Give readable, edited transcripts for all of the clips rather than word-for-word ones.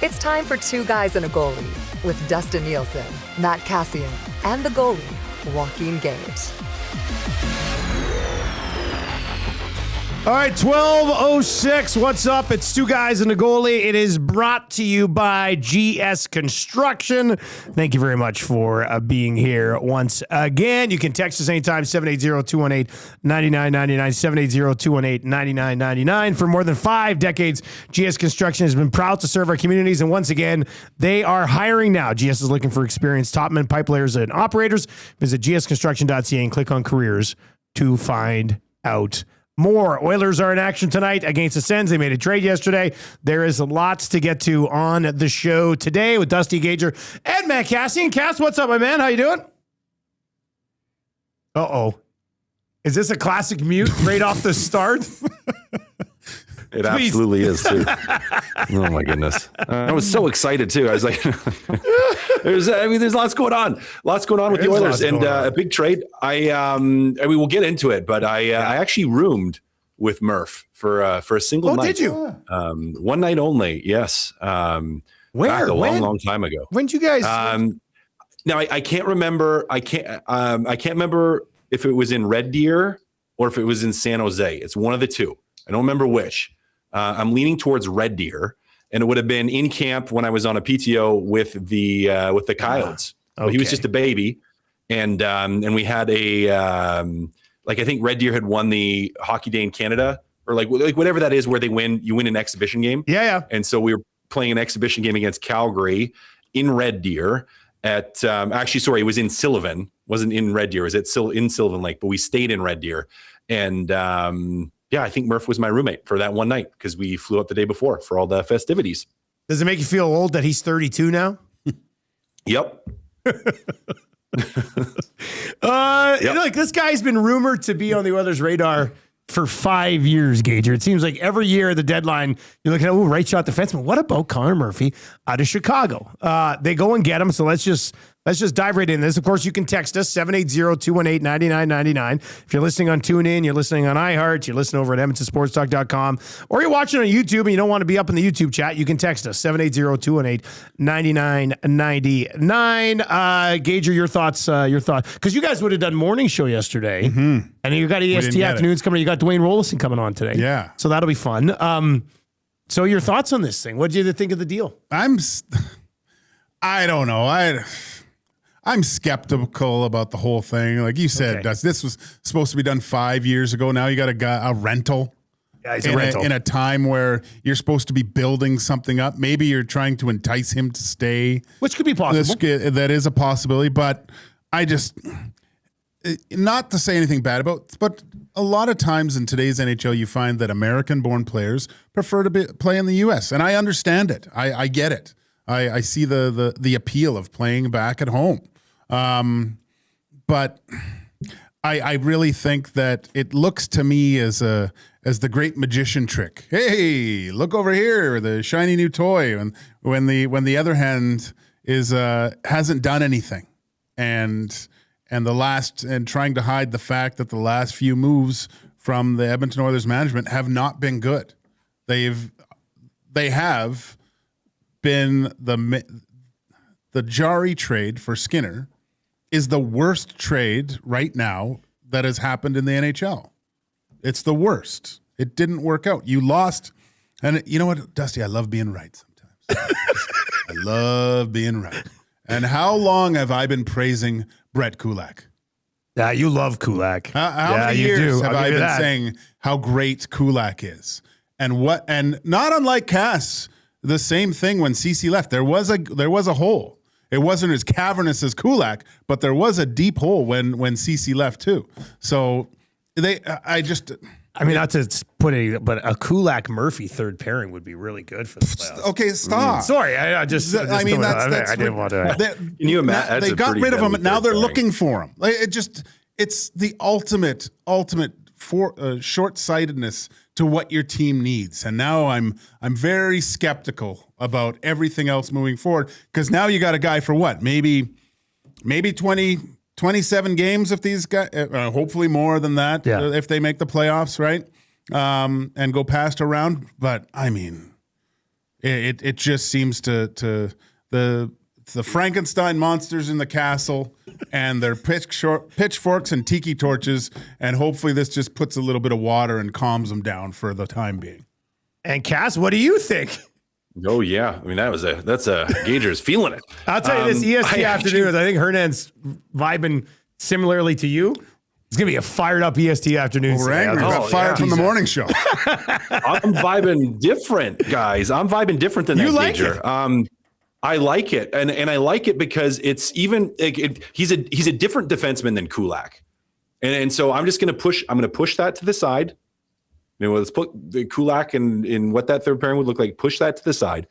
It's time for Two Guys and a Goalie with Dustin Nielsen, Matt Cassie, and the goalie, Joaquin Gate. All right, 12:06. What's up? It's Two Guys and a Goalie. It is brought to you by GS Construction. Thank you very much for being here once again. You can text us anytime, 780-218-9999, 780-218-9999. For more than 5 decades, GS Construction has been proud to serve our communities, and once again, they are hiring now. GS is looking for experienced topmen, pipe layers, and operators. Visit gsconstruction.ca and click on careers to find out more. Oilers are in action tonight against the Sens. They made a trade yesterday. There is lots to get to on the show today with Dusty Gager and Matt Cassie. And Cass, what's up, my man? How you doing? Uh-oh. Is this a classic mute right off the start? It absolutely is, too. Oh, my goodness. I was so excited, too. I was like, there's lots going on. Lots going on with the Oilers. And a big trade. We'll get into it, but I actually roomed with Murph for a single night. Oh, did you? One night only, yes. Where? Long time ago. When did you guys? Now, I can't remember. I can't remember if it was in Red Deer or if it was in San Jose. It's one of the two. I don't remember which. I'm leaning towards Red Deer, and it would have been in camp when I was on a PTO with the Coyotes. Okay. He was just a baby, and we had I think Red Deer had won the Hockey Day in Canada, or like whatever that is, where you win an exhibition game. Yeah. And so we were playing an exhibition game against Calgary in Red Deer at it was in Sullivan, wasn't in Red Deer, it was in Sylvan Lake, but we stayed in Red Deer, and I think Murph was my roommate for that one night because we flew up the day before for all the festivities. Does it make you feel old that he's 32 now? Yep. Look, this guy's been rumored to be on the Oilers' radar for 5 years, Gager. It seems like every year at the deadline, you're looking at, right shot defenseman. What about Connor Murphy out of Chicago? They go and get him, so let's just dive right in this. Of course, you can text us, 780-218-9999. If you're listening on TuneIn, you're listening on iHeart, you're listening over at EdmontonSportsTalk.com, or you're watching on YouTube and you don't want to be up in the YouTube chat, you can text us, 780-218-9999. Gager, your thoughts, because you guys would have done morning show yesterday, and you got EST afternoons coming. You got Dwayne Rollison coming on today. Yeah. So that'll be fun. So your thoughts on this thing? What did you think of the deal? I don't know. I'm skeptical about the whole thing. Like you said, Okay. this was supposed to be done 5 years ago. Now you got a rental. Yeah, he's a rental. In a time where you're supposed to be building something up. Maybe you're trying to entice him to stay. Which could be possible. That is a possibility, but I just, not to say anything bad about, but a lot of times in today's NHL, you find that American-born players prefer to play in the U.S., and I understand it. I get it. I see the appeal of playing back at home. But I really think that it looks to me as the great magician trick. Hey, look over here, the shiny new toy. And when the other hand is hasn't done anything, and trying to hide the fact that the last few moves from the Edmonton Oilers management have not been good. They have been the Jari trade for Skinner is the worst trade right now that has happened in the NHL. It's the worst. It didn't work out. You lost. And you know what, Dusty, I love being right sometimes. I love being right. And how long have I been praising Brett Kulak? Yeah, you love Kulak. How many years have I been saying how great Kulak is? And not unlike Cass, the same thing when CeCe left. There was a hole. It wasn't as cavernous as Kulak, but there was a deep hole when CeCe left too. So not to put it, but a Kulak Murphy third pairing would be really good for the playoffs. Okay, stop. Sorry, I didn't want to. Can you imagine? They got rid of him. Now they're looking for him. It's the ultimate short-sightedness to what your team needs. And now I'm very skeptical about everything else moving forward, because now you got a guy for what? Maybe 27 games if these guys, hopefully more than that, if they make the playoffs, right? And go past a round. But I mean, It just seems to the Frankenstein monsters in the castle and their pitchforks and tiki torches, and hopefully this just puts a little bit of water and calms them down for the time being. And Cass, what do you think? Oh yeah, I mean that's a Gager's feeling it. I'll tell you this: EST afternoons. I think Hernan's vibing similarly to you. It's gonna be a fired up EST afternoon. We're angry. Got fired from the morning show. I'm vibing different, guys. I'm vibing different than you that like Gager. It. I like it, and I like it because it's even he's a different defenseman than Kulak, and so I'm just gonna push. I'm gonna push that to the side. You know, let's put the Kulak and what that third pairing would look like. Push that to the side.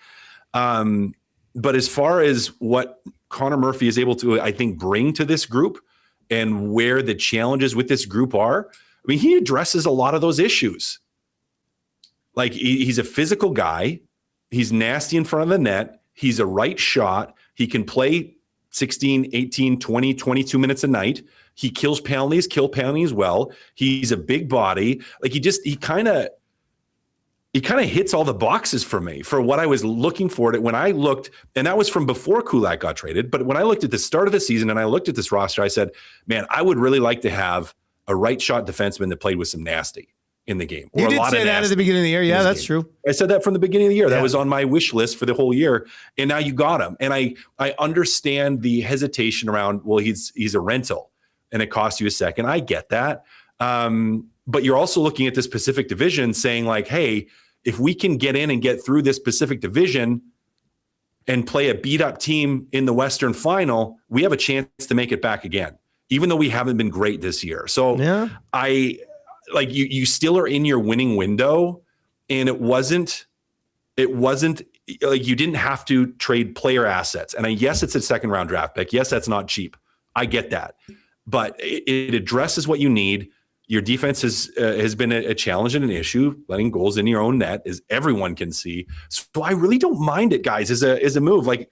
But as far as what Connor Murphy is able to, I think, bring to this group and where the challenges with this group are, I mean, he addresses a lot of those issues. Like he's a physical guy. He's nasty in front of the net. He's a right shot. He can play 16, 18, 20, 22 minutes a night. He kills penalties well. He's a big body. Like he kind of hits all the boxes for me for what I was looking for. When I looked, and that was from before Kulak got traded. But when I looked at the start of the season and I looked at this roster, I said, man, I would really like to have a right shot defenseman that played with some nasty in the game. You did say that at the beginning of the year. Yeah, that's true. I said that from the beginning of the year. That was on my wish list for the whole year. And now you got him. And I understand the hesitation around, well, he's a rental and it costs you a second. I get that. But you're also looking at this Pacific Division saying like, hey, if we can get in and get through this Pacific Division and play a beat up team in the Western Final, we have a chance to make it back again, even though we haven't been great this year. So you still are in your winning window, and it wasn't like you didn't have to trade player assets. And yes, it's a second round draft pick. Yes, that's not cheap. I get that, but it addresses what you need. Your defense has been a challenge and an issue, letting goals in your own net, as everyone can see. So I really don't mind it, guys, as a move. Like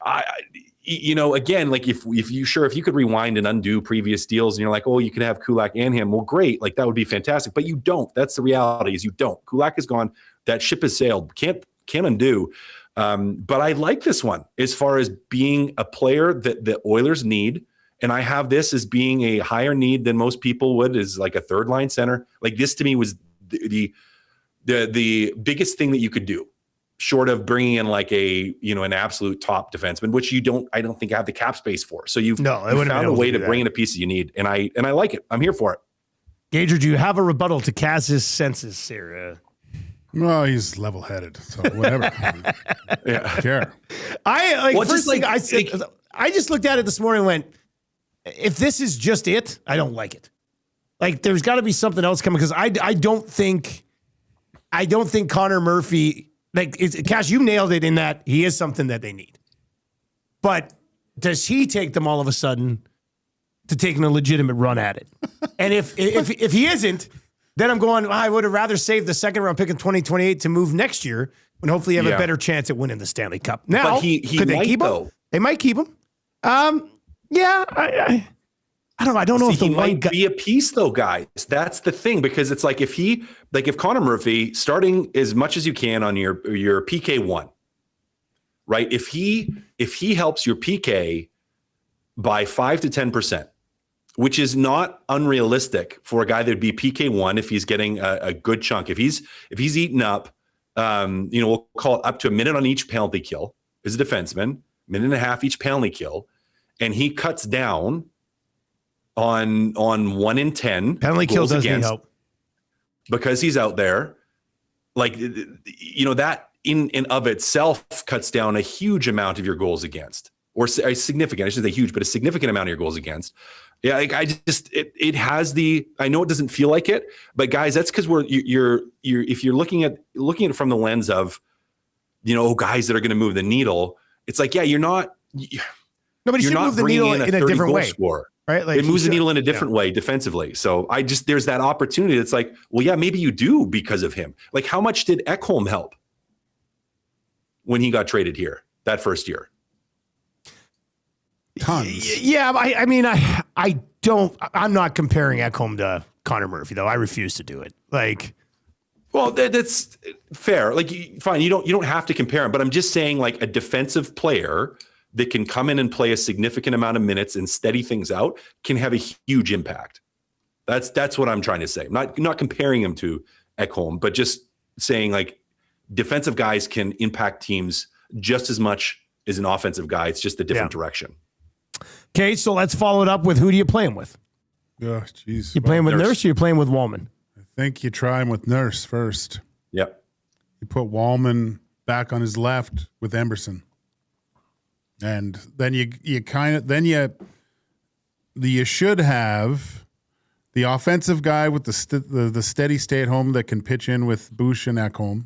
again, like if you could rewind and undo previous deals and you're like, oh, you could have Kulak and him. Well, great. Like that would be fantastic, but you don't. That's the reality is you don't. Kulak is gone. That ship has sailed. Can't undo. But I like this one as far as being a player that the Oilers need. And I have this as being a higher need than most people would, is like a third line center. Like this to me was the biggest thing that you could do, short of bringing in like an absolute top defenseman, which I don't think I have the cap space for. So you've found a way to bring in a piece that you need. And I like it. I'm here for it. Gager, do you have a rebuttal to Cass's senses, Sarah? Well, he's level-headed, so whatever. Yeah, I don't care. I just looked at it this morning and went, if this is just it, I don't like it. Like there's got to be something else coming, because I don't think Connor Murphy, Cash, you nailed it in that he is something that they need. But does he take them all of a sudden to taking a legitimate run at it? And if he isn't, then I'm going, I would have rather saved the second round pick in 2028 to move next year when hopefully you have a better chance at winning the Stanley Cup. Now, but could they keep him? They might keep him. Yeah, I don't know. I don't know if he might be a piece though, guys. That's the thing, because it's like if Connor Murphy starting as much as you can on your PK1, right? If he helps your PK by 5 to 10%, which is not unrealistic for a guy that'd be PK1 if he's getting a good chunk. If he's eaten up, we'll call it up to a minute on each penalty kill as a defenseman, minute and a half each penalty kill. And he cuts down on 1 in 10 penalty kill does need help because he's out there. Like that in of itself cuts down a huge amount of your goals against, or a significant. I shouldn't say huge, but a significant amount of your goals against. Yeah, like it has the. I know it doesn't feel like it, but guys, that's because you're if you're looking at it from the lens of, guys that are going to move the needle. It's like, yeah, you're not. Nobody should move the needle in a different way, right? Like it moves the needle in a different way defensively. So there's that opportunity. That's like, well, yeah, maybe you do because of him. Like, how much did Ekholm help when he got traded here that first year? Tons. Yeah, I'm not comparing Ekholm to Connor Murphy though. I refuse to do it. Like, Well, that's fair. Like, fine, you don't have to compare them, but I'm just saying, like, a defensive player that can come in and play a significant amount of minutes and steady things out can have a huge impact. That's what I'm trying to say. Not comparing him to Ekholm, but just saying, like, defensive guys can impact teams just as much as an offensive guy. It's just a different direction. Okay, so let's follow it up with, who do you play him with? Oh, jeez. You playing with Nurse or you playing with Wallman? I think you try him with Nurse first. Yep. You put Wallman back on his left with Emberson. And then you should have the offensive guy with the steady stay at home that can pitch in with Bush and Ekholm.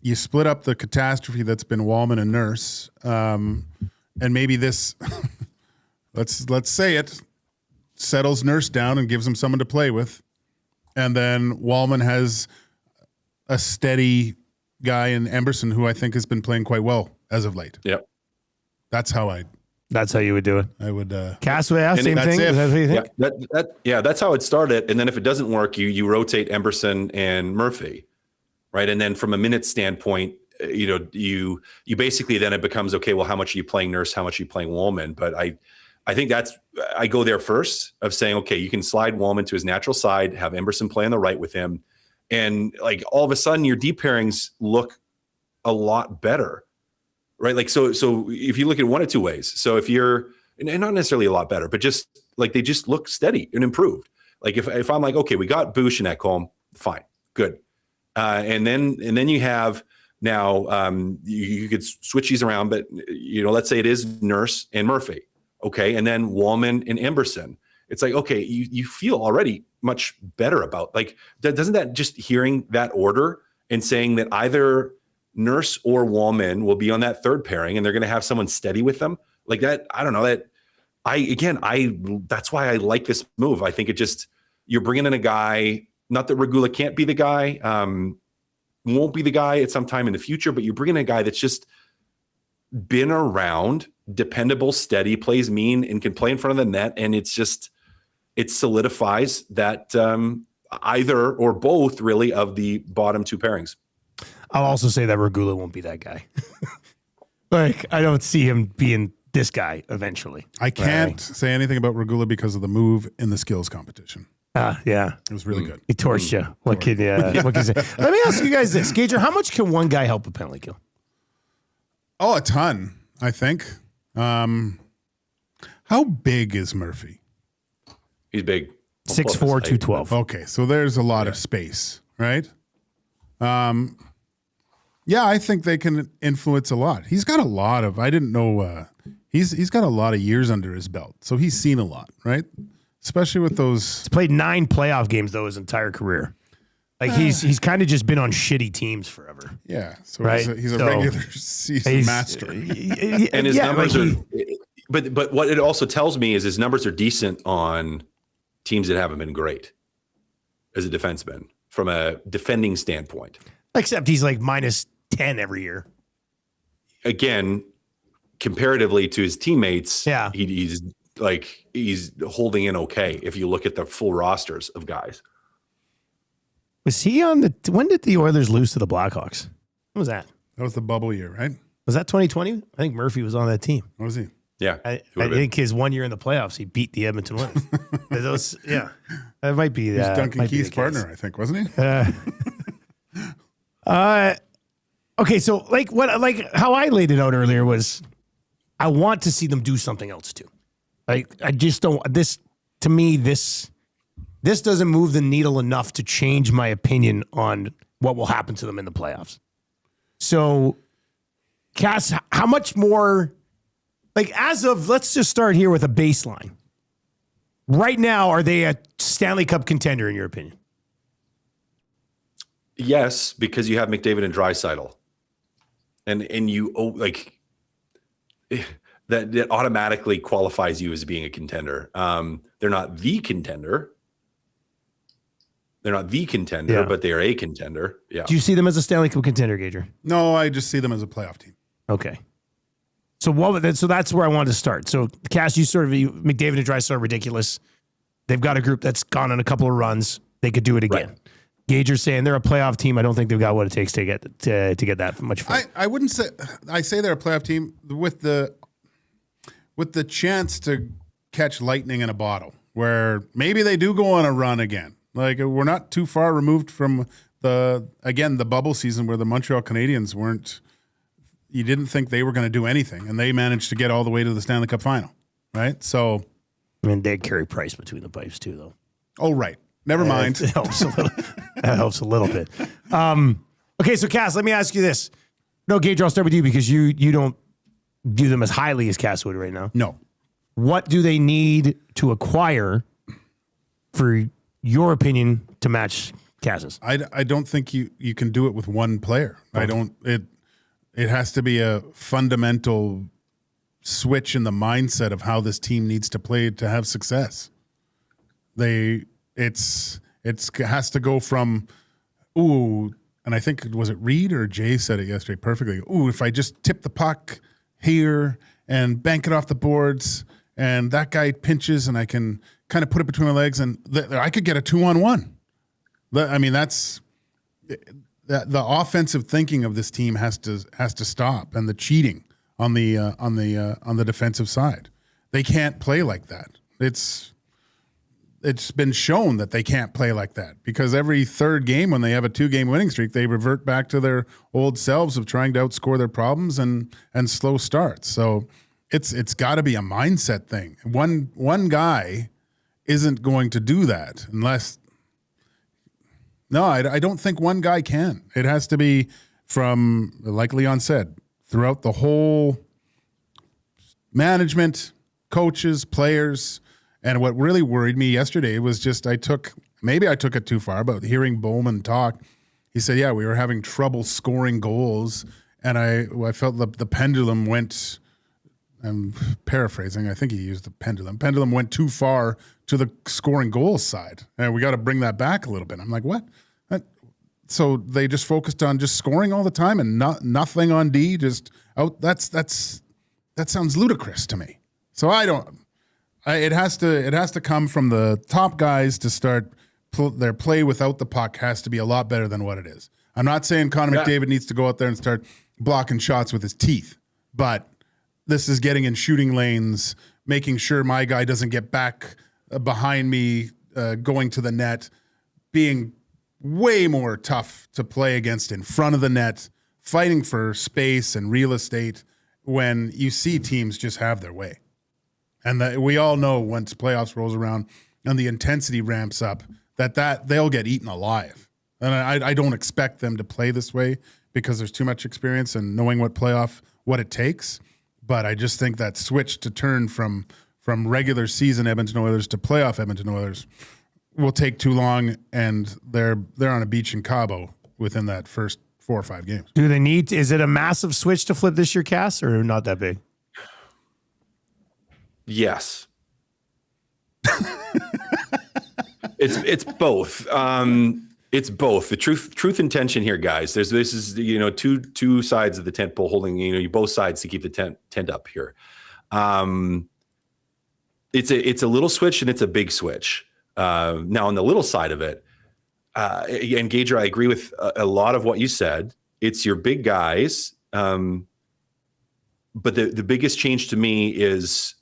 You split up the catastrophe that's been Wallman and Nurse, and maybe this, let's say it, settles Nurse down and gives him someone to play with, and then Wallman has a steady guy in Emberson who I think has been playing quite well as of late. Yep. That's how you would do it. I would. Cass, same thing. Is that what you think? Yeah, that's how it started. And then if it doesn't work, you rotate Emberson and Murphy, right? And then from a minute standpoint, you basically, then it becomes, okay, well, how much are you playing Nurse? How much are you playing Wallman? But I think I go there first of saying, okay, you can slide Wallman to his natural side, have Emberson play on the right with him, and, like, all of a sudden your deep pairings look a lot better. Right. Like, so if you look at one of two ways, so if you're, and not necessarily a lot better, but just like, they just look steady and improved. Like, if I'm like, okay, we got Bush and Ekholm, fine, good. And then you have now, you could switch these around, but, let's say it is Nurse and Murphy. Okay. And then Wallman and Emberson. It's like, okay, you feel already much better about, like, doesn't that, just hearing that order and saying that either Nurse or Wallman will be on that third pairing and they're going to have someone steady with them like that. I don't know that's why I like this move. I think you're bringing in a guy, not that Regula can't be the guy, won't be the guy at some time in the future, but you're bringing in a guy that's just been around, dependable, steady, plays mean, and can play in front of the net. And it solidifies that either or both really of the bottom two pairings. I'll also say that Regula won't be that guy. Like, I don't see him being this guy eventually. I can't say anything about Regula because of the move in the skills competition. Yeah. It was really good. He torched you. What can you say? Let me ask you guys this. Gager, how much can one guy help a penalty kill? Oh, a ton, I think. How big is Murphy? He's big. 6'4", 212. Okay, so there's a lot of space, right? Yeah, I think they can influence a lot. He's got a lot of, I didn't know, he's got a lot of years under his belt. So he's seen a lot, right? Especially with those. He's played 9 playoff games, though, his entire career. Like, he's kind of just been on shitty teams forever. Yeah. So right? he's a regular season master. And his numbers are, but what it also tells me is his numbers are decent on teams that haven't been great as a defenseman from a defending standpoint. Except he's like minus 10 every year. Again, comparatively to his teammates, yeah, he's holding in okay if you look at the full rosters of guys. Was he on when did the Oilers lose to the Blackhawks? When was that? That was the bubble year, right? Was that 2020? I think Murphy was on that team. What was he? Yeah. I think his 1 year in the playoffs, he beat the Edmonton Oilers. That might be that. He was Duncan Keith's partner, I think, wasn't he? Okay, so like how I laid it out earlier was, I want to see them do something else too. Like, I just don't. This doesn't move the needle enough to change my opinion on what will happen to them in the playoffs. So, Cass, how much more? Like, as of, let's just start here with a baseline. Right now, are they a Stanley Cup contender in your opinion? Yes, because you have McDavid and Draisaitl. And you that automatically qualifies you as being a contender. They're not the contender. But they are a contender. Yeah. Do you see them as a Stanley Cup contender, Gager? No, I just see them as a playoff team. Okay. So that's where I wanted to start. So, Cass, McDavid and Draisaitl are ridiculous. They've got a group that's gone on a couple of runs. They could do it again. Gager's saying they're a playoff team. I don't think they've got what it takes to get that much fun. I wouldn't say. I say they're a playoff team with the chance to catch lightning in a bottle, where maybe they do go on a run again. Like, we're not too far removed from the bubble season where the Montreal Canadiens weren't. You didn't think they were going to do anything, and they managed to get all the way to the Stanley Cup final, right? So, I mean, they carry Price between the pipes too, though. Oh, right. Never mind. It helps a little. That helps a little bit. Okay, so Cass, let me ask you this. No, Gager, I'll start with you because you don't view them as highly as Cass would right now. No. What do they need to acquire, for your opinion, to match Cass's? I don't think you can do it with one player. It has to be a fundamental switch in the mindset of how this team needs to play to have success. It has to go from, and I think, was it Reed or Jay said it yesterday perfectly. If I just tip the puck here and bank it off the boards, and that guy pinches, and I can kind of put it between my legs, and I could get a 2-on-1. I mean, that's the offensive thinking of this team has to stop, and the cheating on the defensive side. They can't play like that. It's been shown that they can't play like that, because every third game when they have a 2-game winning streak, they revert back to their old selves of trying to outscore their problems and slow starts. So it's got to be a mindset thing. One guy isn't going to do that unless. No, I don't think one guy can. It has to be from, like Leon said, throughout the whole management, coaches, players. And what really worried me yesterday was just maybe I took it too far, but hearing Bowman talk, he said, yeah, we were having trouble scoring goals. And I felt the pendulum went, I'm paraphrasing, I think he used the pendulum. Pendulum went too far to the scoring goals side. And we got to bring that back a little bit. I'm like, what? So they just focused on just scoring all the time and nothing on D, just out. That sounds ludicrous to me. So it has to come from the top guys to start their play without the puck has to be a lot better than what it is. I'm not saying Connor McDavid needs to go out there and start blocking shots with his teeth, but this is getting in shooting lanes, making sure my guy doesn't get back behind me, going to the net, being way more tough to play against in front of the net, fighting for space and real estate when you see teams just have their way. And we all know once playoffs rolls around and the intensity ramps up, that they'll get eaten alive. And I don't expect them to play this way because there's too much experience and knowing what it takes. But I just think that switch to turn from regular season Edmonton Oilers to playoff Edmonton Oilers will take too long, and they're on a beach in Cabo within that first 4 or 5 games. Do they need? Is it a massive switch to flip this year, Cass, or not that big? Yes. It's both. It's both. The truth and tension here, guys. This is two sides of the tent pole holding both sides to keep the tent up here. It's a little switch and it's a big switch. Now on the little side of it, and Gager, I agree with a lot of what you said. It's your big guys, but the biggest change to me is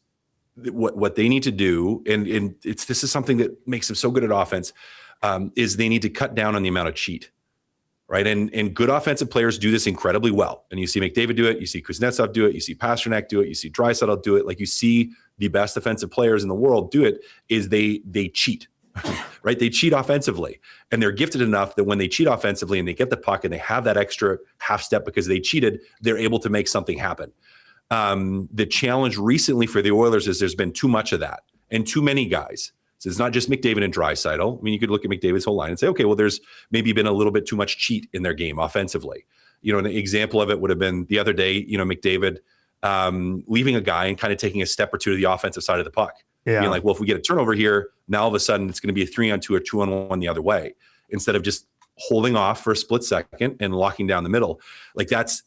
what they need to do, and this is something that makes them so good at offense, is they need to cut down on the amount of cheat, right? And good offensive players do this incredibly well. And you see McDavid do it, you see Kuznetsov do it, you see Pasternak do it, you see Draisaitl do it. Like, you see the best defensive players in the world do it, is they cheat, right? They cheat offensively, and they're gifted enough that when they cheat offensively and they get the puck and they have that extra half step because they cheated, they're able to make something happen. The challenge recently for the Oilers is there's been too much of that and too many guys. So it's not just McDavid and Draisaitl. I mean, you could look at McDavid's whole line and say, okay, well, there's maybe been a little bit too much cheat in their game offensively. An example of it would have been the other day, McDavid leaving a guy and kind of taking a step or two to the offensive side of the puck. Yeah. Being like, well, if we get a turnover here, now all of a sudden it's going to be a 3-on-2 or 2-on-1 the other way, instead of just holding off for a split second and locking down the middle. Like, that's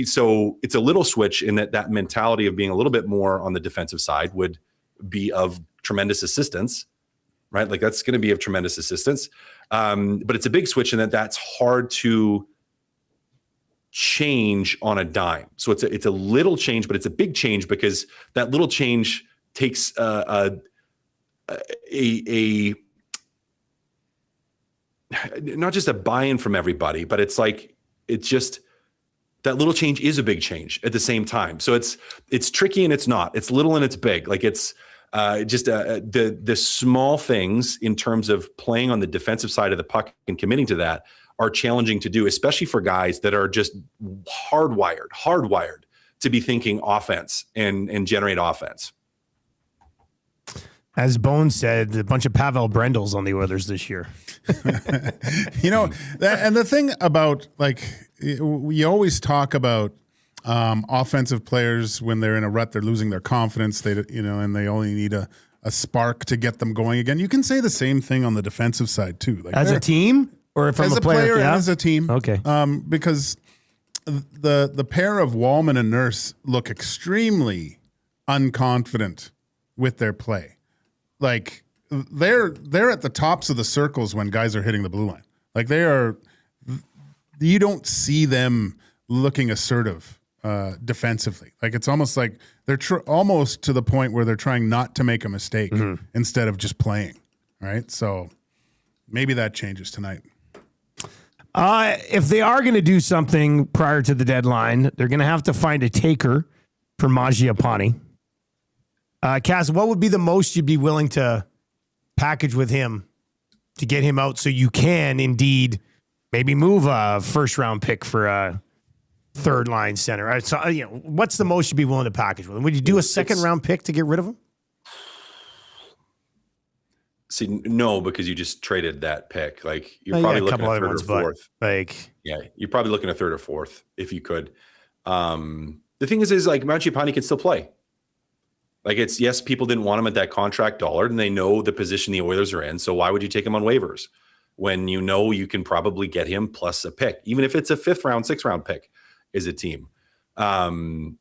so it's a little switch in that mentality of being a little bit more on the defensive side would be of tremendous assistance. right? Like that's going to be of tremendous assistance. But it's a big switch, and that's hard to change on a dime. So it's a little change, but it's a big change because that little change takes not just a buy-in from everybody, but it's just that little change is a big change at the same time. So it's tricky and it's not. It's little and it's big. Like it's just the small things in terms of playing on the defensive side of the puck and committing to that are challenging to do, especially for guys that are just hardwired to be thinking offense and generate offense. As Bones said, a bunch of Pavel Brendels on the Oilers this year. And the thing about, like, we always talk about offensive players when they're in a rut, they're losing their confidence, and they only need a spark to get them going again. You can say the same thing on the defensive side too. Like as a team, or if as I'm a player yeah? and as a team. Okay. Because the pair of Wallman and Nurse look extremely unconfident with their play. Like they're at the tops of the circles when guys are hitting the blue line. Like you don't see them looking assertive defensively. Like it's almost like they're almost to the point where they're trying not to make a mistake instead of just playing. Right. So maybe that changes tonight. If they are going to do something prior to the deadline, they're going to have to find a taker for Mangiapane. Cass, what would be the most you'd be willing to package with him to get him out so you can indeed maybe move a first-round pick for a third-line center? So, what's the most you'd be willing to package with him? Would you do a second-round pick to get rid of him? See, no, because you just traded that pick. Like you're probably looking at third or fourth. You're probably looking at third or fourth if you could. The thing is like Mangiapane can still play. Like yes, people didn't want him at that contract dollar, and they know the position the Oilers are in. So why would you take him on waivers when you know you can probably get him plus a pick, even if it's a 5th round, 6th round pick as a team? It's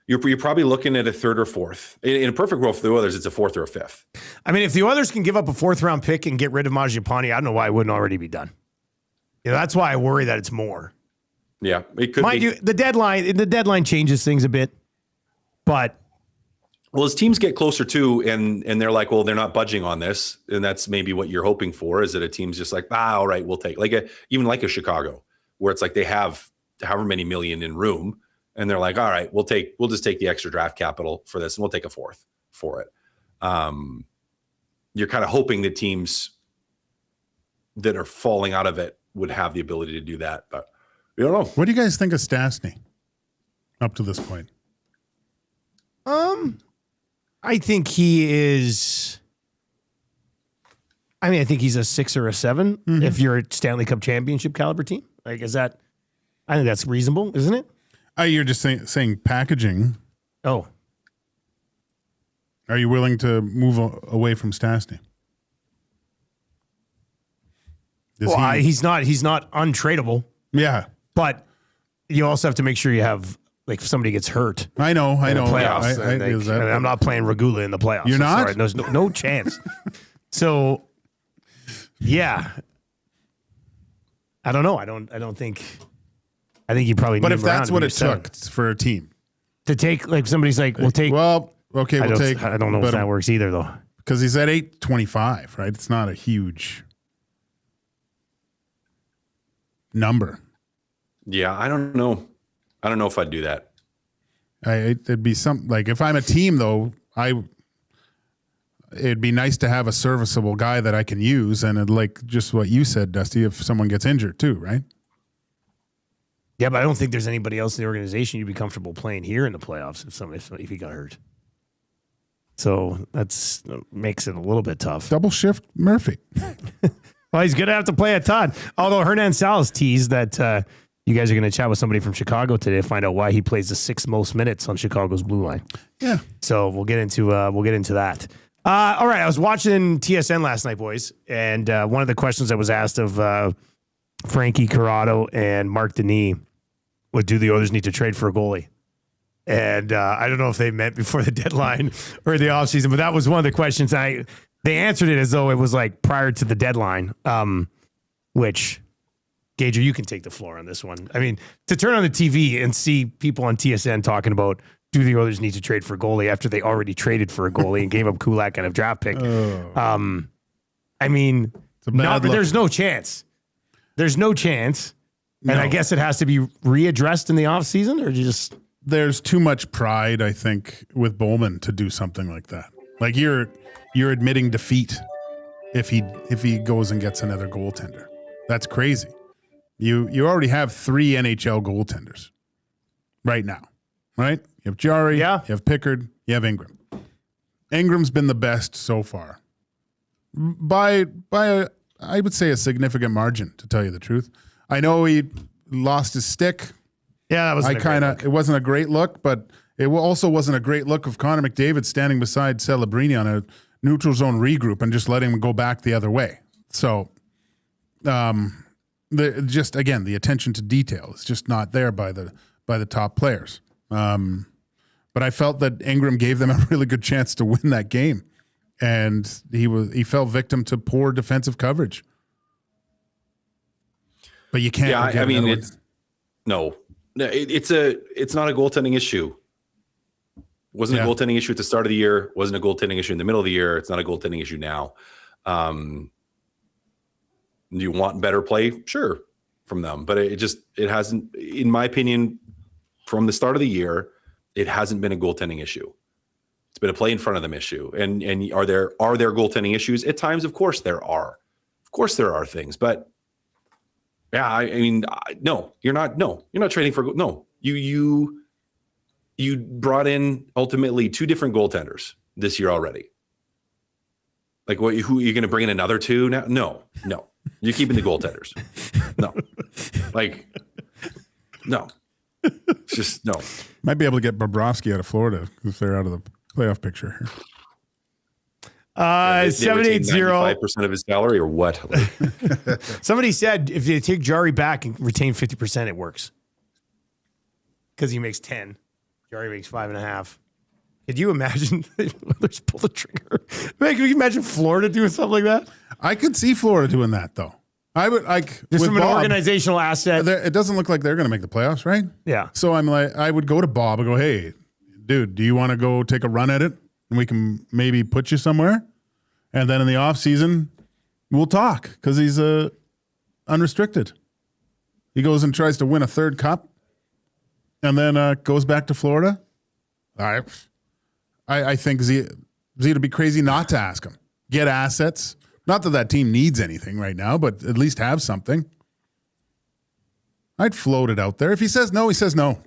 you're probably looking at a 3rd or 4th. In a perfect world for the Oilers, it's a 4th or a 5th. I mean, if the Oilers can give up a 4th round pick and get rid of Mangiapane, I don't know why it wouldn't already be done. That's why I worry that it's more. Yeah, it could. Mind you, the deadline changes things a bit, but as teams get closer to and they're like, well, they're not budging on this, and that's maybe what you're hoping for, is that a team's just like, all right, we'll take even like a Chicago, where it's like they have however many million in room, and they're like, all right, we'll just take the extra draft capital for this, and we'll take a 4th for it. You're kind of hoping that teams that are falling out of it would have the ability to do that, but. I don't know. What do you guys think of Stastny up to this point? I think he is. I think he's a 6 or a 7 if you're a Stanley Cup championship caliber team. Like, is that? I think that's reasonable, isn't it? You're just saying packaging. Oh, are you willing to move away from Stastny? He's not untradeable. Yeah. But you also have to make sure you have, like, if somebody gets hurt. I know. Playoffs. Yeah, I'm not playing Regula in the playoffs. You're not? Sorry, there's no chance. So, yeah. I don't know. I think you probably need But if him around that's to what be it your took for a team. to take, like, somebody's like, we'll take. Well, okay, we'll take. I don't know if that works either, though. Because he's at 825, right? It's not a huge number. Yeah, I don't know. I don't know if I'd do that. It'd be something like, if I'm a team, though, it'd be nice to have a serviceable guy that I can use, and like just what you said, Dusty, if someone gets injured too, right? Yeah, but I don't think there's anybody else in the organization you'd be comfortable playing here in the playoffs if he got hurt. So that's makes it a little bit tough. Double shift Murphy. Well, he's going to have to play a ton. Although Hernan Salas teased that you guys are going to chat with somebody from Chicago today to find out why he plays the 6th most minutes on Chicago's blue line. Yeah. So we'll get into that. All right, I was watching TSN last night, boys, and one of the questions that was asked of Frankie Corrado and Mark Denis was, do the Oilers need to trade for a goalie? And I don't know if they met before the deadline or the offseason, but that was one of the questions. They answered it as though it was like prior to the deadline, which, Gager, you can take the floor on this one. I mean, to turn on the TV and see people on TSN talking about, do the Oilers need to trade for a goalie after they already traded for a goalie and gave up Kulak and a draft pick? I mean, there's no chance. There's no chance. And I guess it has to be readdressed in the offseason, or just... There's too much pride, I think, with Bowman to do something like that. Like you're admitting defeat if he goes and gets another goaltender. That's crazy. You already have 3 NHL goaltenders right now, right? You have Jari, you have Pickard, you have Ingram. Ingram's been the best so far by I would say a significant margin, to tell you the truth. I know he lost his stick. Yeah, that was it wasn't a great look, but it also wasn't a great look of Connor McDavid standing beside Celebrini on a neutral zone regroup and just letting him go back the other way. So, the attention to detail is just not there by the top players. But I felt that Ingram gave them a really good chance to win that game, and he fell victim to poor defensive coverage. But you can't. Yeah, I mean, it's not a goaltending issue. Wasn't a goaltending issue at the start of the year. Wasn't a goaltending issue in the middle of the year. It's not a goaltending issue now. Do you want better play? Sure, from them, but it hasn't, in my opinion, from the start of the year, it hasn't been a goaltending issue. It's been a play in front of them issue. And are there goaltending issues at times? Of course there are. Of course there are things, but yeah, I mean, no, you're not trading for, no, you brought in ultimately 2 different goaltenders this year already. Like who you're going to bring in another 2 now? No, you're keeping the goaltenders. No, no, it's just no. Might be able to get Bobrovsky out of Florida if they're out of the playoff picture here. 780 5% of his salary or what? Somebody said if you take Jari back and retain 50%, it works because he makes 10. Jari makes 5.5. Could you imagine? Let's pull the trigger. Man, can you imagine Florida doing something like that? I could see Florida doing that though. I would like just from an Bob, organizational asset. It doesn't look like they're going to make the playoffs, right? Yeah. So I'm like, I would go to Bob and go, "Hey, dude, do you want to go take a run at it, and we can maybe put you somewhere, and then in the off season, we'll talk because he's unrestricted. He goes and tries to win a 3rd cup, and then goes back to Florida. I think Z'd be crazy not to ask him. Get assets. Not that team needs anything right now, but at least have something. I'd float it out there. If he says no, he says no.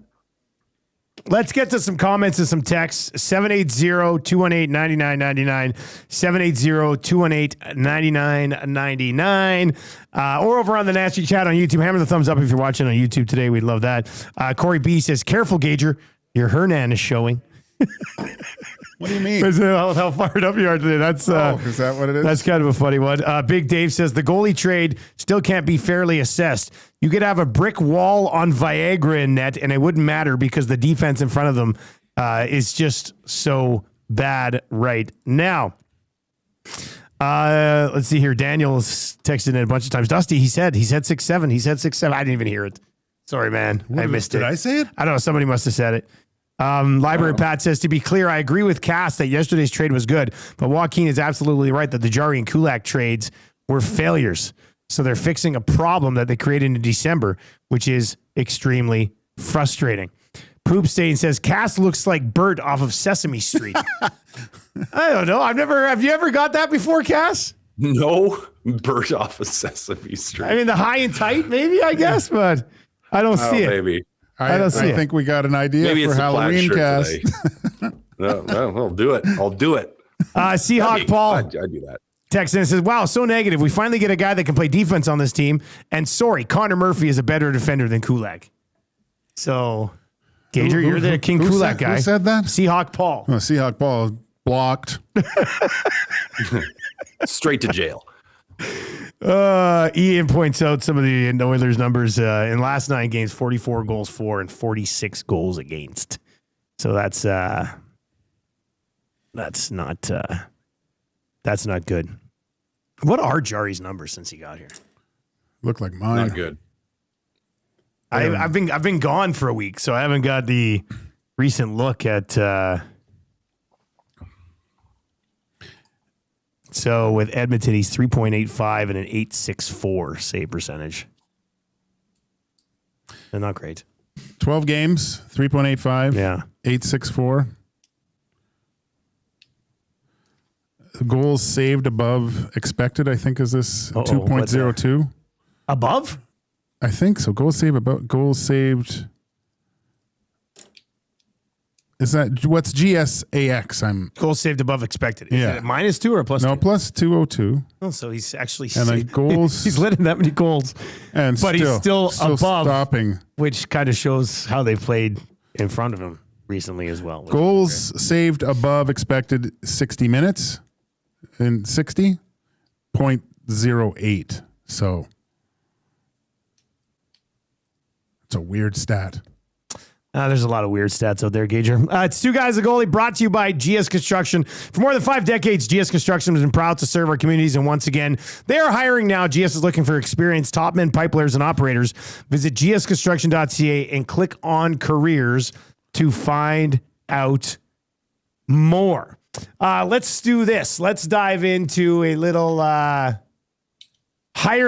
Let's get to some comments and some texts. 780-218-9999. 780-218-9999. Or over on the Nasty Chat on YouTube. Hammer the thumbs up if you're watching on YouTube today. We'd love that. Corey B says, careful, Gager. Your Hernan is showing. What do you mean? How fired up you are today. That's is that what it is? That's kind of a funny one. Big Dave says the goalie trade still can't be fairly assessed. You could have a brick wall on Viagra in net, and it wouldn't matter because the defense in front of them is just so bad right now. Let's see here. Daniel's texted in a bunch of times. Dusty, he said 6'7". He said 6'7". I didn't even hear it. Sorry, man. I missed it. Did I say it? I don't know. Somebody must have said it. Library Pat says, to be clear, I agree with Cass that yesterday's trade was good, but Joaquin is absolutely right that the Jari and Kulak trades were failures. So they're fixing a problem that they created in December, which is extremely frustrating. Poop Stain says, Cass looks like Bert off of Sesame Street. I don't know. Have you ever got that before, Cass? No, Bert off of Sesame Street. I mean, the high and tight, maybe, I guess, but I don't see it. Maybe. I think we got an idea Maybe for Halloween, Cass. No, I'll do it. I'll do it. Seahawk Paul. I'd do that. Texts in and says, wow, so negative. We finally get a guy that can play defense on this team. And sorry, Connor Murphy is a better defender than Kulak. So, Gager, you're the King Kulak guy. Who said that? Seahawk Paul. Oh, Seahawk Paul blocked. Straight to jail. Ian points out some of the Oilers numbers in last 9 games, 44 goals for and 46 goals against. So that's not good. What are Jari's numbers since he got here? Look like mine. Not good. I've been gone for a week, so I haven't got the recent look at. So with Edmonton, he's 3.85 and an 8.64 save percentage. They're not great. 12 games, 3.85. Yeah. 8.64. Goals saved above expected, I think, is this 2.02. Above? I think so. Goals saved. Is that what's GSAX? Goals saved above expected. Is Yeah. it -2 or +2? No, plus 202. Oh, so he's actually And then goals. he's letting that many goals, And but he's still above, stopping. which kind of shows how they played in front of him recently as well. Goals saved above expected 60 minutes and 60.08. So it's a weird stat. There's a lot of weird stats out there, Gager. It's Two Guys, a Goalie, brought to you by GS Construction. For more than 5 decades, GS Construction has been proud to serve our communities, and once again, they are hiring now. GS is looking for experienced top men, pipelayers, and operators. Visit gsconstruction.ca and click on careers to find out more. Let's do this. Let's dive into a little hire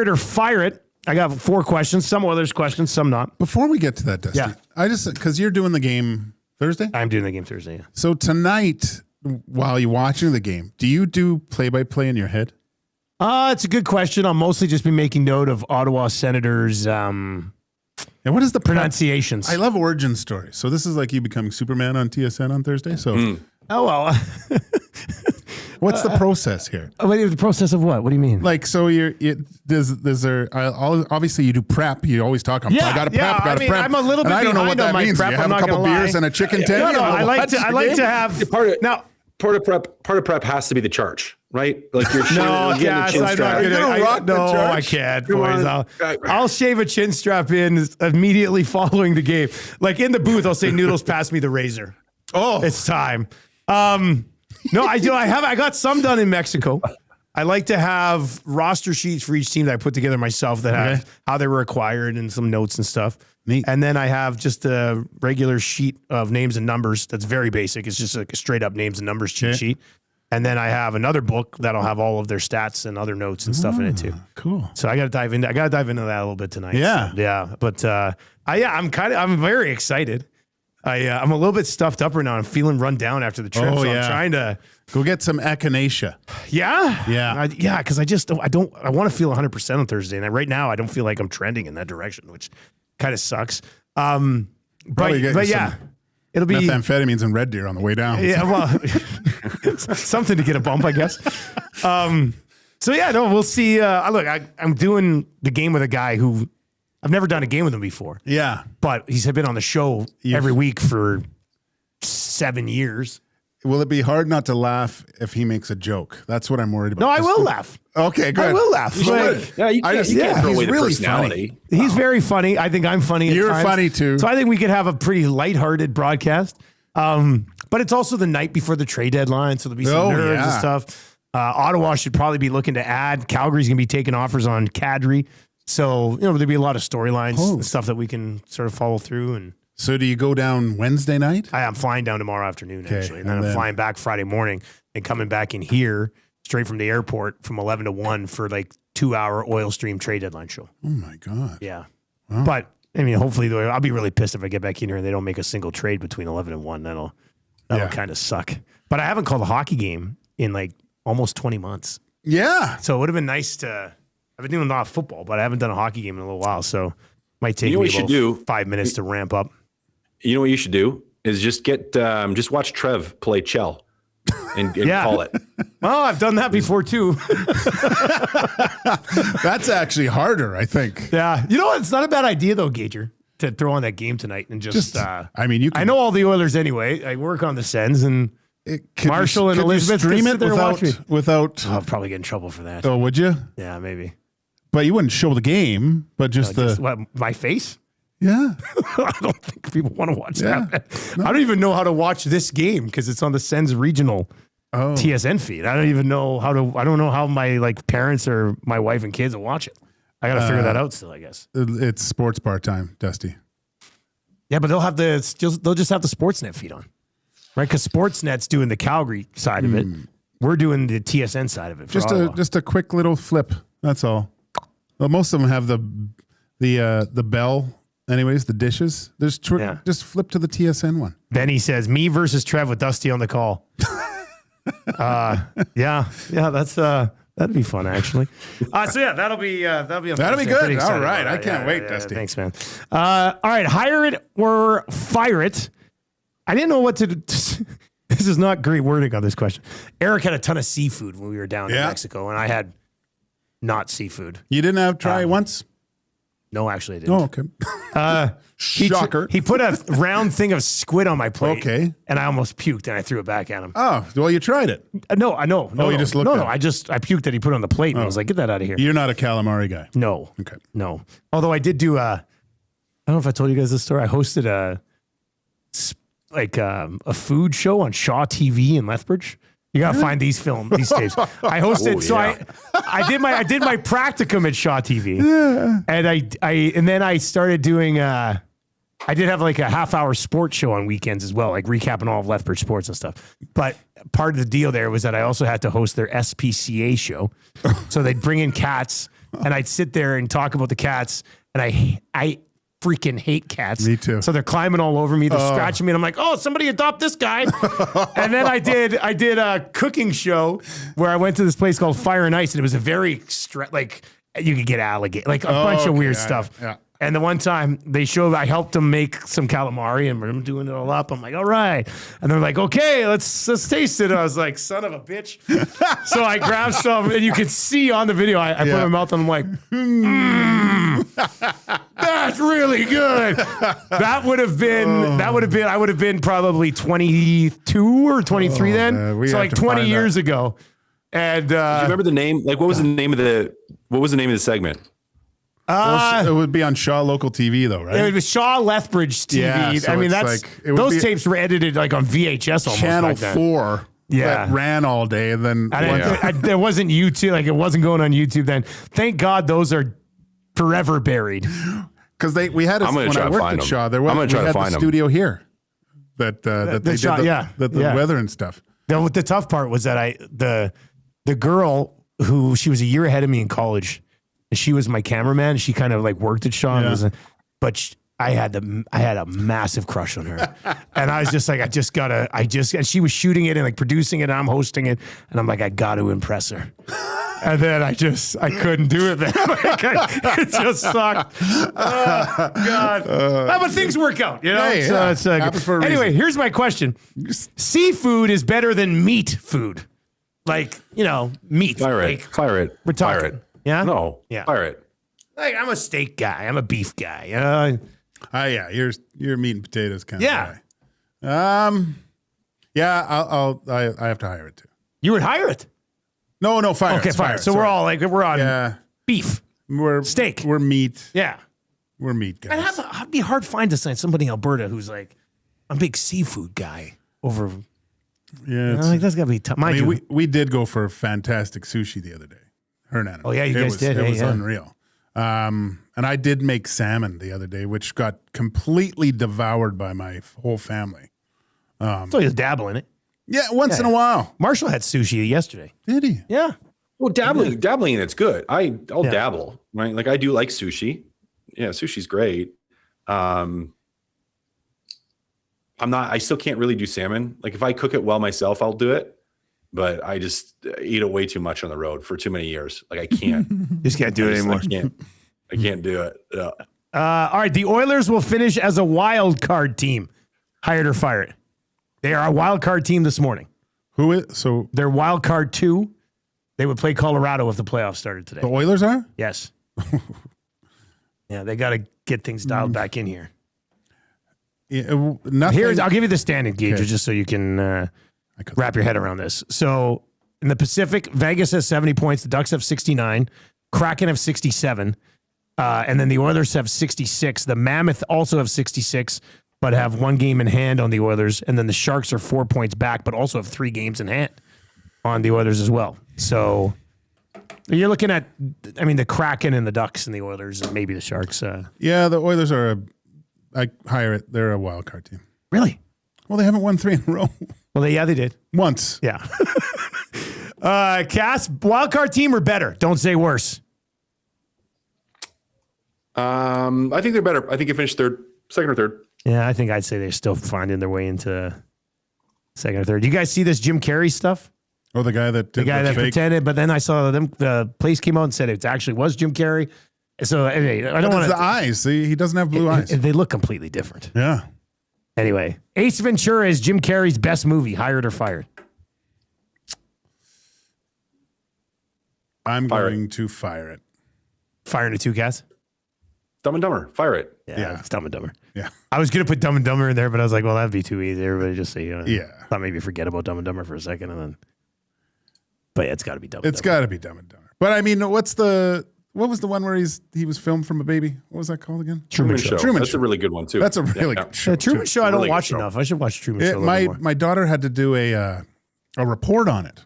it or fire it. I got 4 questions, some Oilers questions, some not. Before we get to that, Dusty, Yeah. I just, because you're doing the game Thursday. I'm doing the game Thursday. Yeah. So tonight, while you're watching the game, do you do play-by-play in your head? It's a good question. I'll mostly just be making note of Ottawa Senators' And what is the pronunciations. I love origin stories. So this is like you becoming Superman on TSN on Thursday. So Oh, well. what's the process here? The process of what? What do you mean? Like, so obviously you do prep. You always talk. I got to prep. Got to prep. I'm a little bit and I don't know what behind on that my means. prep, You I'm have a not couple gonna beers lie. and a chicken tender. No, I like to have now. Part of prep has to be the charge, right? Like you're No, getting a Cass, chin I'm not strap. gonna. rock the No, charge? I can't, Come boys. on. I'll shave a chin strap in immediately following the game. Like in the booth, I'll say, "Noodles, pass me the razor." Oh, It's time. No, I got some done in Mexico. I like to have roster sheets for each team that I put together myself that have how they were acquired and some notes and stuff. Neat. And then I have just a regular sheet of names and numbers that's very basic. It's just like a straight up names and numbers cheat sheet. And then I have another book that'll have all of their stats and other notes and stuff in it too. cool. So I got to dive into that a little bit tonight. Yeah. So, yeah. But I'm very excited. I'm a little bit stuffed up right now. I'm feeling run down after the trip. Oh, so yeah. I'm trying to. Go get some echinacea. Yeah. Yeah. Because I want to feel 100% on Thursday. And right now I don't feel like I'm trending in that direction, which kind of sucks. Probably get But you yeah, some it'll be. methamphetamines and Red Deer on the way down. Yeah. Well, something to get a bump, I guess. So yeah, no, we'll see. Look, I'm doing the game with a guy who I've never done a game with him before, Yeah. but he's been on the show every week for 7 years. Will it be hard not to laugh if he makes a joke? That's what I'm worried about. No, I will laugh. Okay, good. I will laugh. Like, Yeah, you can't throw he's away the really personality. he's very funny. I think I'm funny. You're at times. funny, too. So I think we could have a pretty lighthearted broadcast. But it's also the night before the trade deadline, so there'll be some nerves and stuff. Ottawa should probably be looking to add. Calgary's going to be taking offers on Kadri. So, there'll be a lot of storylines and stuff that we can sort of follow through. And So do you go down Wednesday night? I'm flying down tomorrow afternoon, actually. And then I'm flying back Friday morning and coming back in here straight from the airport from 11 to 1 for like 2-hour oil stream trade deadline show. Oh, my God. Yeah. But, hopefully, I'll be really pissed if I get back in here and they don't make a single trade between 11 and 1. That'll kind of suck. But I haven't called a hockey game in like almost 20 months. Yeah. So it would have been nice to. I've been doing a lot of football, but I haven't done a hockey game in a little while. So it might take me about 5 minutes to ramp up. You know what you should do is just watch Trev play Chell and call it. Well, I've done that before too. That's actually harder, I think. Yeah. You know what? It's not a bad idea though, Gager, to throw on that game tonight and just you can, I know all the Oilers anyway. I work on the Sens and Marshall and Elizabeth stream it without. without. I'll probably get in trouble for that. Oh, would you? Yeah, maybe. But you wouldn't show the game, but just What, my face? Yeah. I don't think people want to watch Yeah. that. I don't even know how to watch this game because it's on the Sens regional TSN feed. I don't even know how to. I don't know how my parents or my wife and kids will watch it. I got to figure that out still, I guess. It's sports bar time, Dusty. Yeah, but they'll just have the Sportsnet feed on, right? Because Sportsnet's doing the Calgary side of it. We're doing the TSN side of it. Just a quick little flip. That's all. Well, most of them have the bell. Anyways, the dishes. Just flip to the TSN one. Then he says, "Me versus Trev with Dusty on the call." Yeah, that's that'd be fun actually. So yeah, that'll be good. All right, I can't wait, Dusty. Thanks, man. All right, hire it or fire it. I didn't know what to do. This is not great wording on this question. Eric had a ton of seafood when we were down in Mexico, and I had not seafood. You didn't have try once? No, actually, I didn't. Oh, okay. Shocker. He put a round thing of squid on my plate. Okay. And I almost puked, and I threw it back at him. Oh, well, you tried it. No, you just looked at it. I puked that he put on the plate, and I was like, get that out of here. You're not a calamari guy. No. Okay. No. Although I did do I don't know if I told you guys this story. I hosted a food show on Shaw TV in Lethbridge. You gotta find these tapes. I hosted, I did my practicum at Shaw TV, and then I started doing. I did have like a half-hour sports show on weekends as well, like recapping all of Lethbridge sports and stuff. But part of the deal there was that I also had to host their SPCA show, so they'd bring in cats, and I'd sit there and talk about the cats, and I freaking hate cats. Me too. So they're climbing all over me. They're scratching me. And I'm like, oh, somebody adopt this guy. And then I did a cooking show where I went to this place called Fire and Ice. And it was a very, you could get alligator, like a bunch of weird stuff. Yeah. And the one time I helped them make some calamari and I'm doing it all up. I'm like, all right. And they're like, okay, let's taste it. And I was like, son of a bitch. So I grabbed some and you could see on the video, I put my mouth on, I'm like, that's really good. I would have been probably 22 or 23 then. So like 20 years ago. And do you remember the name? Like, what was the name of the segment? It would be on Shaw local TV though, right? It was Shaw Lethbridge TV. Yeah, so I mean, those be tapes were edited like on VHS almost. Channel back then. 4 that ran all day. And then there wasn't YouTube. Like it wasn't going on YouTube then. Thank God those are forever buried. Because we had when I worked at Shaw, we had the studio here that they did the weather and stuff. The tough part was that the girl who she was a year ahead of me in college. She was my cameraman. She kind of like worked at Shaw, I had a massive crush on her, and I was just like, and she was shooting it and like producing it, and I'm hosting it, and I'm like, I got to impress her, and then I couldn't do it. Then it just sucked. Oh God! But things work out, you know. Hey, anyway, here's my question: seafood is better than meat food, like meat. Fire it. We're talking. Fire it. Yeah. No. Yeah. Fire it. Like I'm a steak guy. I'm a beef guy. Yeah, you're meat and potatoes kind of guy. I have to hire it too. You would hire it? No, fire. Okay, fire. So we're on beef. We're steak. We're meat. Yeah. We're meat guys. It'd be hard to find somebody in Alberta who's like, I'm a big seafood guy over. Yeah. That's gotta be tough. We did go for fantastic sushi the other day. Hernan. Oh yeah, you guys did. It was unreal. And I did make salmon the other day, which got completely devoured by my whole family. So he's dabbling it. Yeah, once in a while. Marshall had sushi yesterday. Did he? Yeah. Well, dabbling in it's good. I'll dabble, right? Like I do like sushi. Yeah, sushi's great. I still can't really do salmon. Like if I cook it well myself, I'll do it. But I just eat it way too much on the road for too many years. Like I can't. Just can't do it anymore. I can't do it. Yeah. All right. The Oilers will finish as a wild card team. Hired or fired. They are a wild card team this morning. Who is? So they're wild card 2. They would play Colorado if the playoffs started today. The Oilers are? Yes. Yeah, they got to get things dialed back in here. Yeah, nothing. I'll give you the standing gauge just so you can wrap your head around this. So in the Pacific, Vegas has 70 points. The Ducks have 69. Kraken have 67. And then the Oilers have 66. The Mammoth also have 66, but have 1 game in hand on the Oilers. And then the Sharks are 4 points back, but also have 3 games in hand on the Oilers as well. So you're looking at, the Kraken and the Ducks and the Oilers and maybe the Sharks. Yeah, the Oilers are they're a wild card team. Really? Well, they haven't won 3 in a row. Well, they did. Once. Yeah. Cass, wild card team or better? Don't say worse. I think they're better. I think they finished second or third. Yeah, I think I'd say they're still finding their way into second or third. You guys see this Jim Carrey stuff? Oh, the guy that pretended, but then I saw them. The place came out and said it actually was Jim Carrey. So anyway, I don't want the eyes. See, he doesn't have blue eyes. They look completely different. Yeah. Anyway, Ace Ventura is Jim Carrey's best movie, hired or fired? I'm going to fire it. Firing a 2, Cass? Dumb and Dumber. Fire it. Yeah, it's Dumb and Dumber. Yeah. I was going to put Dumb and Dumber in there, but I was like, well, that'd be too easy. Everybody just say, yeah. Thought maybe forget about Dumb and Dumber for a second and then. But yeah, it's got to be Dumb and Dumber. It's got to be Dumb and Dumber. But I mean, what was the one where he was filmed from a baby? What was that called again? Truman Show. That's a really good one too. That's a really good show. Truman Show I don't Really watch good show. enough. I should watch Truman Show a little more. My daughter had to do a report on it.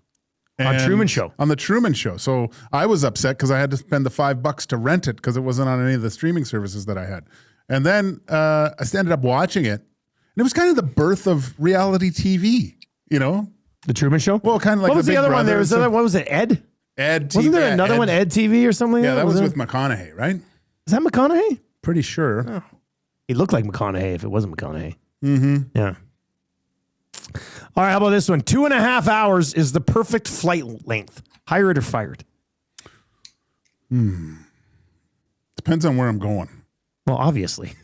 On Truman Show. On the Truman Show. So I was upset because I had to spend the $5 to rent it because it wasn't on any of the streaming services that I had. And then I ended up watching it. And it was kind of the birth of reality TV, The Truman Show? Well, kind of like what was the Big other one? Brother There was what was it? Ed? Ed TV. Wasn't there another one, Ed TV or something? Yeah, that was with McConaughey, right? Is that McConaughey? Pretty sure. Oh. He looked like McConaughey if it wasn't McConaughey. Mm-hmm. Yeah. All right, how about this one? 2.5 hours is the perfect flight length. Hired or fired? Depends on where I'm going. Well, obviously.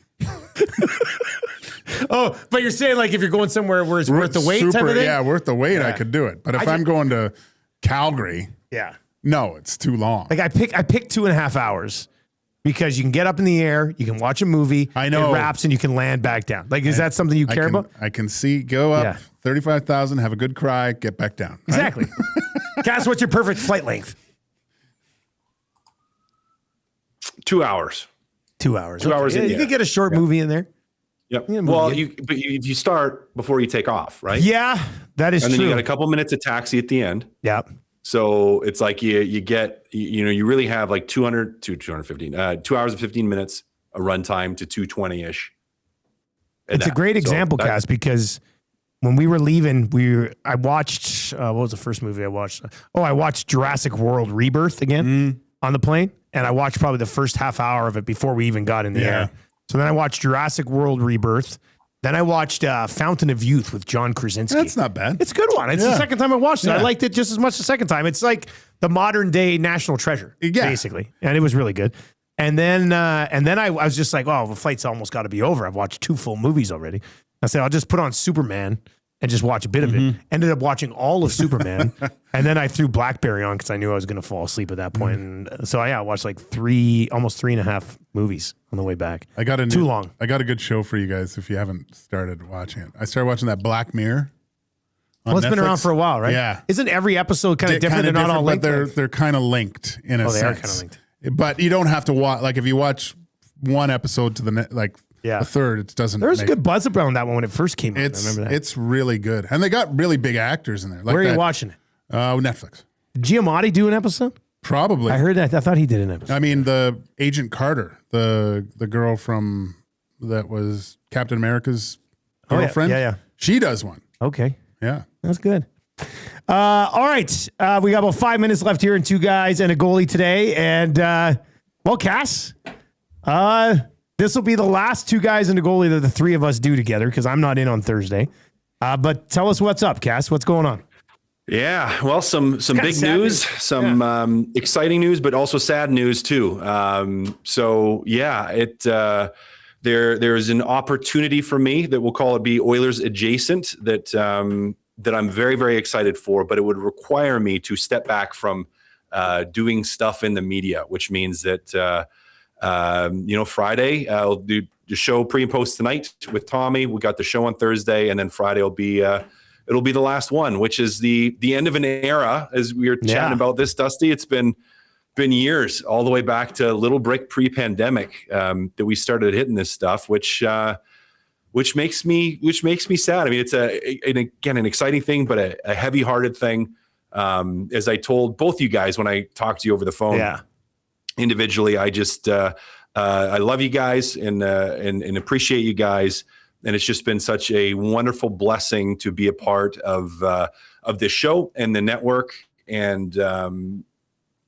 Oh, but you're saying like if you're going somewhere where it's worth the wait type of thing? Yeah, worth the wait, Yeah. I could do it. But if I'm going to Calgary, Yeah. no, it's too long. Like I pick 2.5 hours because you can get up in the air, you can watch a movie, I know. it wraps, and you can land back down. Like, is that something you care about? I can go up Yeah. 35,000, have a good cry, get back down. Right? Exactly. Cass, what's your perfect flight length? 2 hours. 2 hours. 2 hours. Yeah, you could get a short movie in there. Yep. Yeah, Well, movie. but you start before you take off, right? Yeah, that is And then true. you got a couple minutes of taxi at the end. Yeah. So it's like you get, you really have like 2 hours and 15 minutes, a run time to 220-ish. It's a great example, Cass, because when we were leaving, I watched, what was the first movie I watched? Oh, I watched Jurassic World Rebirth again on the plane. And I watched probably the first half hour of it before we even got in the air. So then I watched Jurassic World Rebirth. Then I watched Fountain of Youth with John Krasinski. That's not bad. It's a good one. It's the second time I watched it. I Yeah. liked it just as much the second time. It's like the modern day National Treasure, basically. And it was really good. And then I was just like, oh, the flight's almost got to be over. I've watched 2 full movies already. I said, I'll just put on Superman and just watch a bit of it. Ended up watching all of Superman. And then I threw BlackBerry on because I knew I was going to fall asleep at that point. And so I watched like almost 3.5 movies on the way back. Too long. I got a good show for you guys if you haven't started watching it. I started watching that Black Mirror. Well, it's been around for a while, right? Yeah. Isn't every episode kind of different? They're not all linked. But they're kind of linked in a sense. They are kind of linked. But you don't have to watch. Like if you watch one episode to the third, it doesn't. There was a good buzz around that one when it first came out. I remember that. It's really good, and they got really big actors in there. Like Where are you watching it? Netflix. Did Giamatti do an episode? Probably. I heard that. I thought he did an episode. I mean, the Agent Carter, the girl from that was Captain America's girlfriend. Yeah. She does one. Okay. Yeah. That's good. All right. We got about 5 minutes left here in 2 guys and a goalie today. And, well, Cass, this will be the last 2 guys and a goalie that the 3 of us do together because I'm not in on Thursday. But tell us what's up, Cass. What's going on? Yeah, well, some big news, some exciting news, but also sad news too. There's an opportunity for me that we'll call it be Oilers adjacent that I'm very, very excited for, but it would require me to step back from doing stuff in the media, which means that Friday I'll do the show pre and post tonight with Tommy. We got the show on Thursday, and then Friday will be. It'll be the last one, which is the end of an era. As we were chatting about this, Dusty, it's been been years, all the way back to Little Brick pre-pandemic, that we started hitting this stuff, which makes me sad. I mean, it's an exciting thing, but a heavy-hearted thing. As I told both you guys when I talked to you over the phone, individually, I just I love you guys and appreciate you guys, and it's just been such a wonderful blessing to be a part of this show and the network. And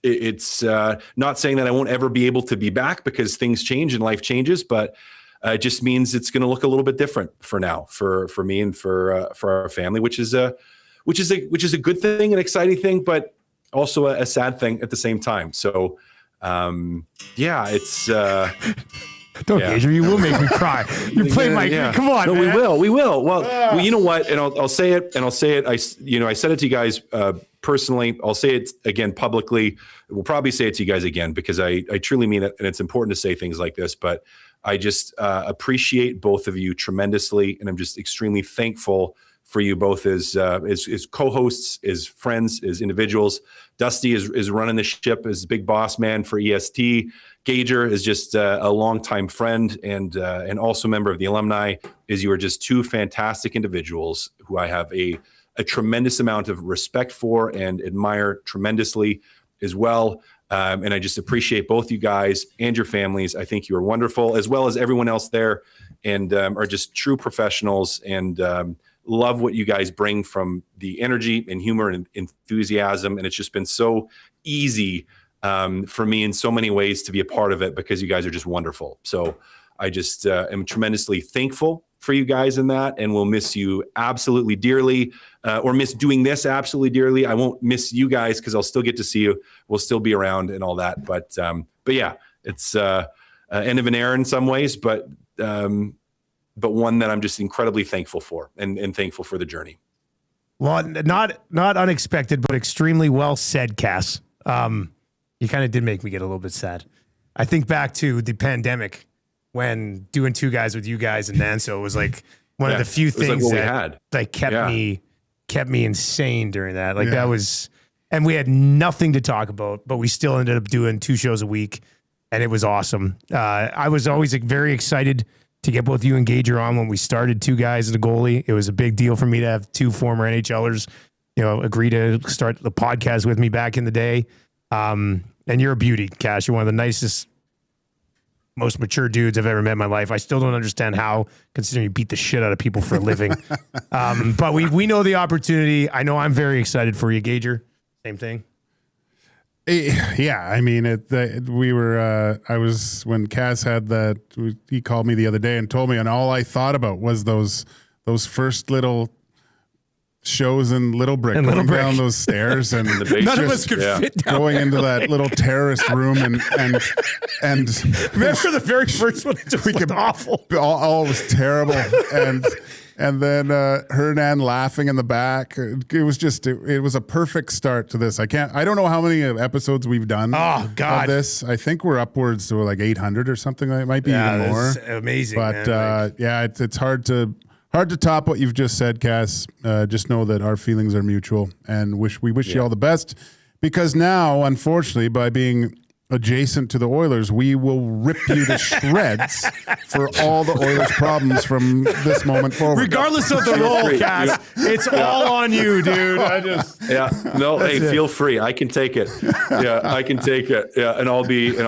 it's not saying that I won't ever be able to be back, because things change and life changes, but it just means it's going to look a little bit different for now, for me and for our family, which is a good thing, an exciting thing, but also a sad thing at the same time. So, it's. Don't Gager, you will make me cry. You're playing come on, no, man. we will. Well, you know what? And I'll say it. I said it to you guys personally. I'll say it again publicly. We'll probably say it to you guys again, because I truly mean it, and it's important to say things like this. But I just appreciate both of you tremendously, and I'm just extremely thankful for you both as co-hosts, as friends, as individuals. Dusty is running the ship as big boss man for EST. Gager is just a longtime friend and also member of the alumni. You are just two fantastic individuals who I have a tremendous amount of respect for and admire tremendously as well. And I just appreciate both you guys and your families. I think you are wonderful, as well as everyone else there, and are just true professionals, and love what you guys bring from the energy and humor and enthusiasm. And it's just been so easy for me in so many ways to be a part of it, because you guys are just wonderful. So I just am tremendously thankful for you guys in that, and will miss you absolutely dearly, or miss doing this absolutely dearly. I won't miss you guys, because I'll still get to see you. We'll still be around and all that. But yeah, it's end of an era in some ways, but one that I'm just incredibly thankful for, and thankful for the journey. Well, not unexpected, but extremely well said, Cass. You kind of did make me get a little bit sad. I think back to the pandemic, when doing two guys with you guys and Nanso was like one of the few things that kept me insane during that. Like that was, and we had nothing to talk about, but we still ended up doing 2 shows a week, and it was awesome. I was always very excited to get both you and Gager on when we started Two Guys and a Goalie. It was a big deal for me to have 2 former NHLers, agree to start the podcast with me back in the day. And you're a beauty, Cash. You're one of the nicest, most mature dudes I've ever met in my life. I still don't understand how, considering you beat the shit out of people for a living. But we know the opportunity. I know I'm very excited for you, Gager. Same thing. Yeah, I mean, I was, when Cass had that, he called me the other day and told me, and all I thought about was those first little shows in Little Brick, going down those stairs, and none of us could fit down going into that little terrorist room, and remember the very first one? It just looked awful. All was terrible, and then Hernan laughing in the back. It was a perfect start to this. I don't know how many episodes we've done. Oh God, of this. I think we're upwards to like 800 or something. It might be even more. Amazing, but man. It's hard to top what you've just said, Cass. Just know that our feelings are mutual, and we wish you all the best, because now, unfortunately, by being adjacent to the Oilers, we will rip you to shreds for all the Oilers' problems from this moment forward. Regardless of the role, Cass, it's all on you, dude. Feel free. I can take it. Yeah, I can take it. Yeah, and I'll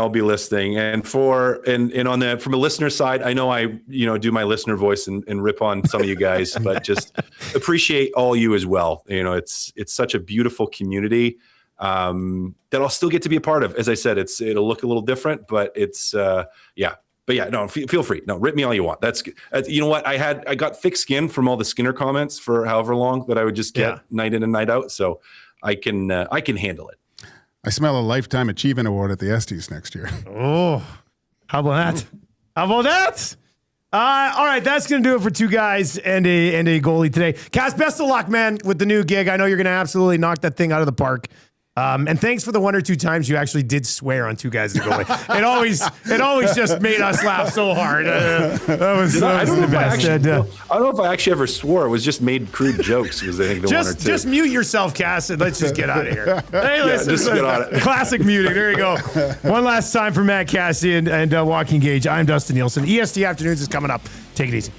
be listening. And from a listener side, I know I do my listener voice and rip on some of you guys, but just appreciate all you as well. It's such a beautiful community. That I'll still get to be a part of. As I said, it'll look a little different, but it's But feel free. No, rip me all you want. That's you know what? I got thick skin from all the Skinner comments for however long that I would just get night in and night out. So I can handle it. I smell a Lifetime Achievement Award at the Estes next year. Oh, how about that? All right, that's going to do it for Two Guys and a Goalie today. Cass, best of luck, man, with the new gig. I know you're going to absolutely knock that thing out of the park. And thanks for the 1 or 2 times you actually did swear on 2 guys to go away. It always just made us laugh so hard. That was I don't know the best. I don't know if I actually ever swore. It was just made crude jokes. Was I think the 1 or 2. Just mute yourself, Cass, and let's just get out of here. Hey, listen, just get on it. Classic muting. There you go. One last time for Matt Cassie and Walking Gauge. I'm Dustin Nielsen. EST Afternoons is coming up. Take it easy.